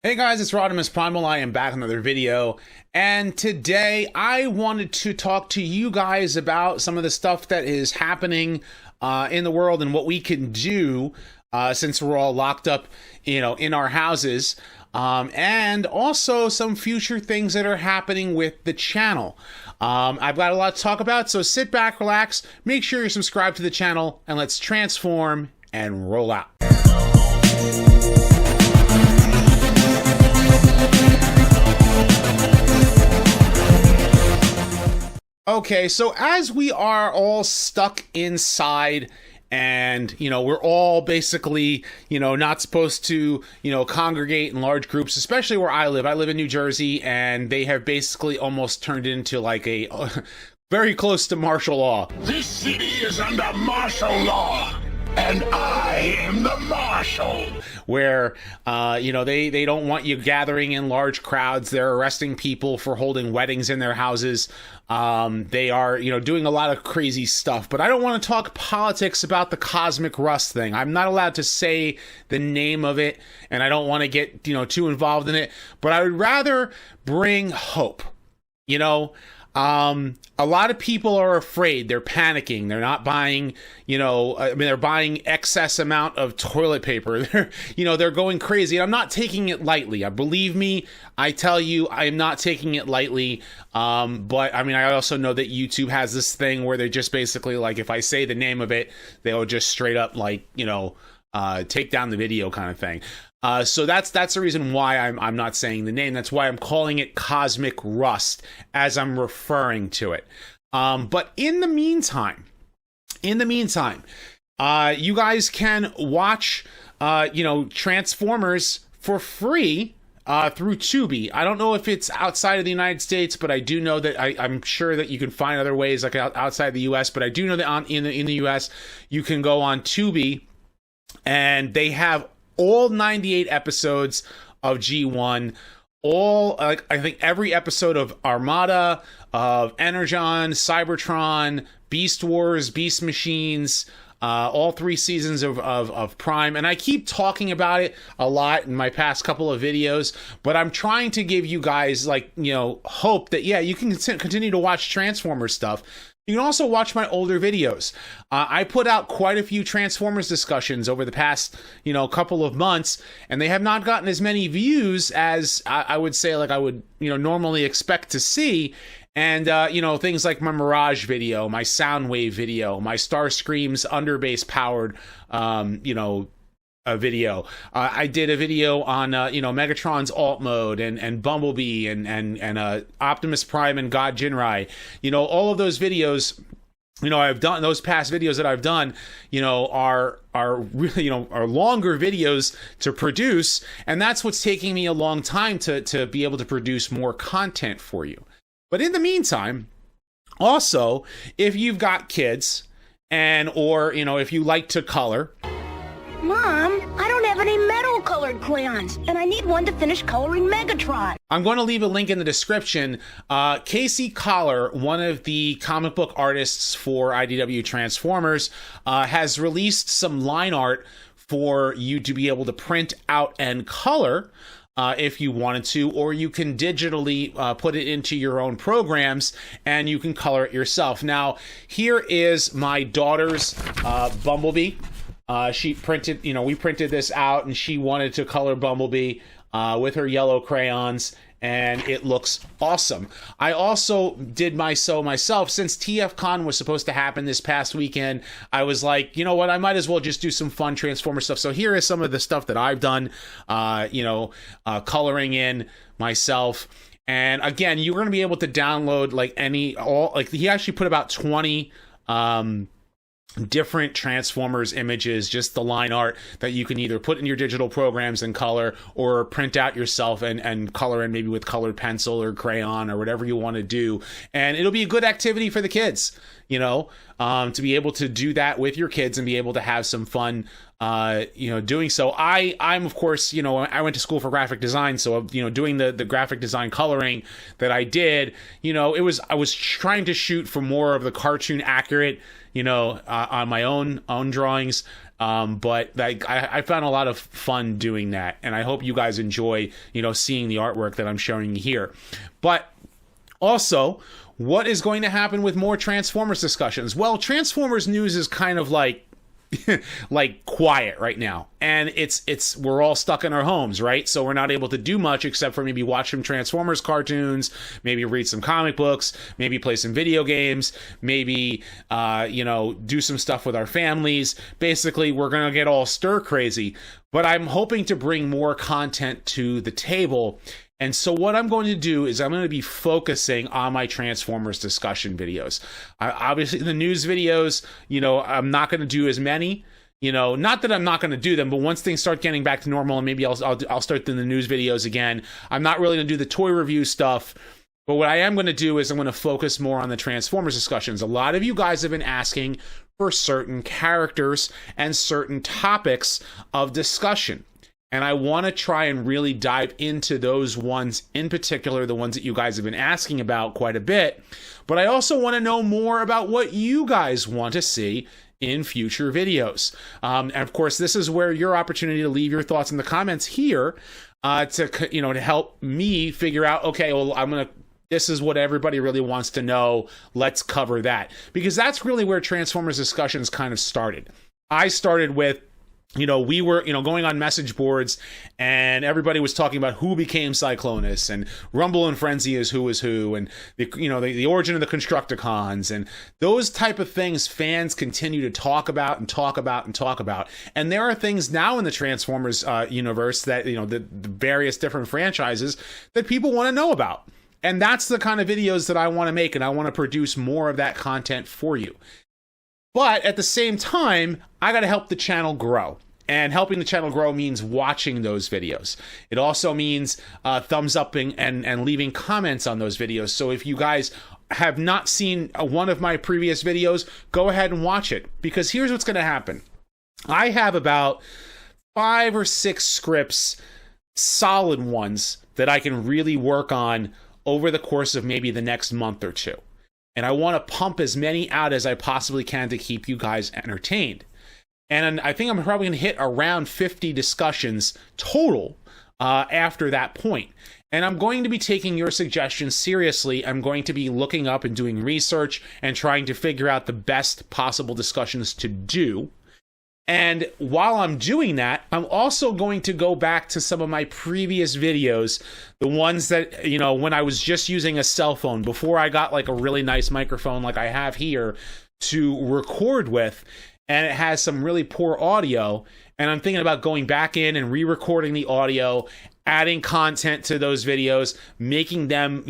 Hey guys, it's Rodimus Primal. I am back with another video, and today I wanted to talk to you guys about some of the stuff that is happening in the world and what we can do since we're all locked up, in our houses, and also some future things that are happening with the channel. I've got a lot to talk about, so sit back, relax, make sure you're subscribed to the channel, and let's transform and roll out. Okay, so as we are all stuck inside and, we're all basically, not supposed to, congregate in large groups, especially where I live. I live in New Jersey, and they have basically almost turned into like a very close to martial law. This city is under martial law, and I am the marshal. Where, they don't want you gathering in large crowds. They're arresting people for holding weddings in their houses. They are, doing a lot of crazy stuff. But I don't want to talk politics about the cosmic rust thing. I'm not allowed to say the name of it, and I don't want to get, too involved in it. But I would rather bring hope, a lot of people are afraid. They're panicking. They're not buying, they're buying excess amount of toilet paper. They're going crazy. And I'm not taking it lightly. Believe me, I tell you, I am not taking it lightly. But I also know that YouTube has this thing where they just basically, like, if I say the name of it, they'll just straight up, take down the video kind of thing. So that's the reason why I'm not saying the name. That's why I'm calling it Cosmic Rust as I'm referring to it. But in the meantime, you guys can watch, Transformers for free through Tubi. I don't know if it's outside of the United States, but I do know that I'm sure that you can find other ways, like outside the U.S. But I do know that in the U.S. you can go on Tubi, and they have all 98 episodes of G1, I think every episode of Armada, of Energon, Cybertron, Beast Wars, Beast Machines, all 3 seasons of Prime. And I keep talking about it a lot in my past couple of videos, but I'm trying to give you guys, hope that, you can continue to watch Transformers stuff. You can also watch my older videos. I put out quite a few Transformers discussions over the past, couple of months, and they have not gotten as many views as I would say, I would, normally expect to see. And, things like my Mirage video, my Soundwave video, my Starscream's underbase powered, a video. I did a video on, Megatron's alt mode and Bumblebee and Optimus Prime and God Jinrai. All of those videos, I've done, those past videos that I've done, are really, are longer videos to produce. And that's what's taking me a long time to be able to produce more content for you. But in the meantime, also, if you've got kids or if you like to color, Mom, I don't have any metal colored crayons, and I need one to finish coloring Megatron. I'm going to leave a link in the description. Casey Coller, one of the comic book artists for IDW Transformers, has released some line art for you to be able to print out and color if you wanted to, or you can digitally put it into your own programs and you can color it yourself. Now, here is my daughter's Bumblebee. She printed, we printed this out, and she wanted to color Bumblebee with her yellow crayons, and it looks awesome. I also did myself. Since TFCon was supposed to happen this past weekend, I was like, you know what, I might as well just do some fun Transformer stuff. So here is some of the stuff that I've done, coloring in myself. And again, you're going to be able to download he actually put about 20 different Transformers images, just the line art that you can either put in your digital programs and color, or print out yourself and color in, maybe with colored pencil or crayon or whatever you want to do. And it'll be a good activity for the kids, to be able to do that with your kids and be able to have some fun doing so. I'm of course, I went to school for graphic design, so doing the graphic design coloring that I did, I was trying to shoot for more of the cartoon accurate, on my own drawings. But I found a lot of fun doing that, and I hope you guys enjoy, seeing the artwork that I'm showing you here. But also, what is going to happen with more Transformers discussions? Well, Transformers news is kind of like quiet right now, and we're all stuck in our homes, right? So we're not able to do much except for maybe watch some Transformers cartoons, maybe read some comic books, maybe play some video games, maybe do some stuff with our families. Basically, we're gonna get all stir crazy, but I'm hoping to bring more content to the table. And so what I'm going to do is I'm going to be focusing on my Transformers discussion videos. Obviously, the news videos, I'm not going to do as many. Not that I'm not going to do them, but once things start getting back to normal, and maybe I'll start doing the news videos again. I'm not really going to do the toy review stuff. But what I am going to do is I'm going to focus more on the Transformers discussions. A lot of you guys have been asking for certain characters and certain topics of discussion. And I want to try and really dive into those ones in particular, the ones that you guys have been asking about quite a bit. But I also want to know more about what you guys want to see in future videos. And of course, this is where your opportunity to leave your thoughts in the comments here to help me figure out, okay, well, this is what everybody really wants to know. Let's cover that. Because that's really where Transformers discussions kind of started. I started with, we were, going on message boards, and everybody was talking about who became Cyclonus, and Rumble and Frenzy is who, and the origin of the Constructicons, and those type of things fans continue to talk about and talk about and talk about. And there are things now in the Transformers universe that, the various different franchises that people want to know about. And that's the kind of videos that I want to make, and I want to produce more of that content for you. But at the same time, I got to help the channel grow. And helping the channel grow means watching those videos. It also means thumbs upping and leaving comments on those videos. So if you guys have not seen one of my previous videos, go ahead and watch it. Because here's what's going to happen. I have about 5 or 6 scripts, solid ones, that I can really work on over the course of maybe the next month or two. And I want to pump as many out as I possibly can to keep you guys entertained. And I think I'm probably going to hit around 50 discussions total after that point. And I'm going to be taking your suggestions seriously. I'm going to be looking up and doing research and trying to figure out the best possible discussions to do. And while I'm doing that, I'm also going to go back to some of my previous videos, the ones that, when I was just using a cell phone, before I got like a really nice microphone like I have here to record with, and it has some really poor audio. And I'm thinking about going back in and re-recording the audio, adding content to those videos, making them,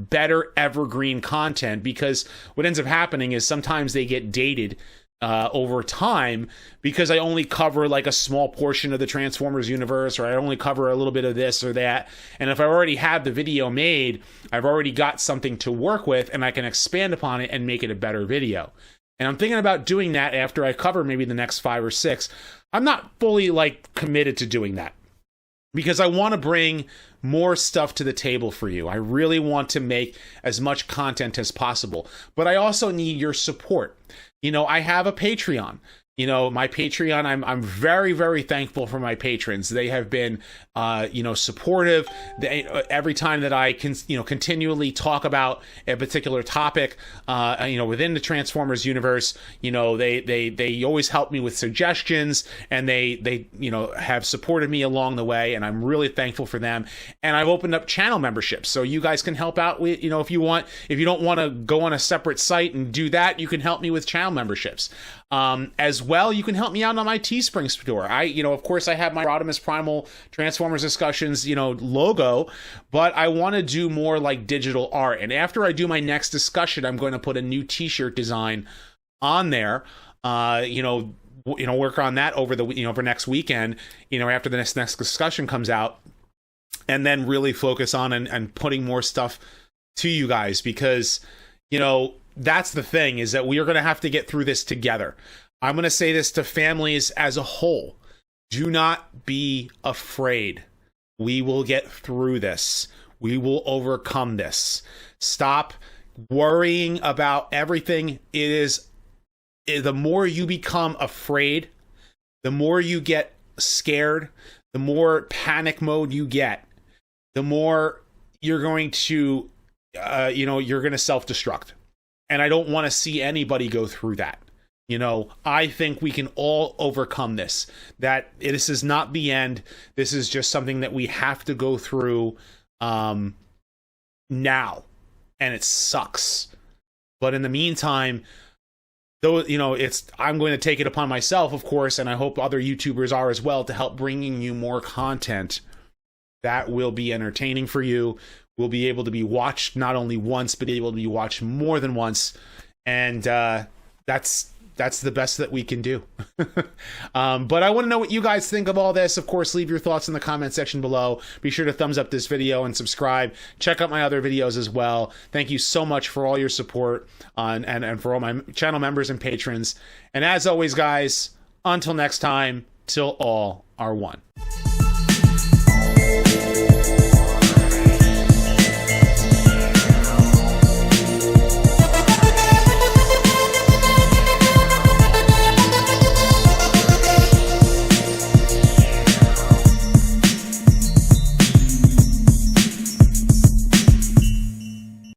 better evergreen content, because what ends up happening is sometimes they get dated over time, because I only cover like a small portion of the Transformers universe, or I only cover a little bit of this or that. And if I already have the video made, I've already got something to work with, and I can expand upon it and make it a better video. And I'm thinking about doing that after I cover maybe the next 5 or 6. I'm not fully committed to doing that, because I want to bring more stuff to the table for you. I really want to make as much content as possible, but I also need your support. I have a Patreon. My Patreon, I'm very, very thankful for my patrons. They have been, supportive. Every time that I can, continually talk about a particular topic, within the Transformers universe, they always help me with suggestions, and they have supported me along the way, and I'm really thankful for them. And I've opened up channel memberships, so you guys can help out with, if you don't want to go on a separate site and do that, you can help me with channel memberships. As well, you can help me out on my Teespring store. Of course, I have my Rodimus Primal Transformers discussions, logo, but I want to do more like digital art. And after I do my next discussion, I'm going to put a new t-shirt design on there, work on that over the, for next weekend, after the next discussion comes out, and then really focus on and putting more stuff to you guys, because, that's the thing, is that we are going to have to get through this together. I'm going to say this to families as a whole. Do not be afraid. We will get through this. We will overcome this. Stop worrying about everything. The more you become afraid, the more you get scared, the more panic mode you get, the more you're going to, you're going to self-destruct. And I don't want to see anybody go through that. I think we can all overcome this. That this is not the end. This is just something that we have to go through now. And it sucks. But in the meantime, though, I'm going to take it upon myself, of course, and I hope other YouTubers are as well, to help bringing you more content that will be entertaining for you, will be able to be watched not only once, but able to be watched more than once. And that's the best that we can do. But I want to know what you guys think of all this. Of course, leave your thoughts in the comment section below. Be sure to thumbs up this video and subscribe. Check out my other videos as well. Thank you so much for all your support and for all my channel members and patrons. And as always, guys, until next time, till all are one.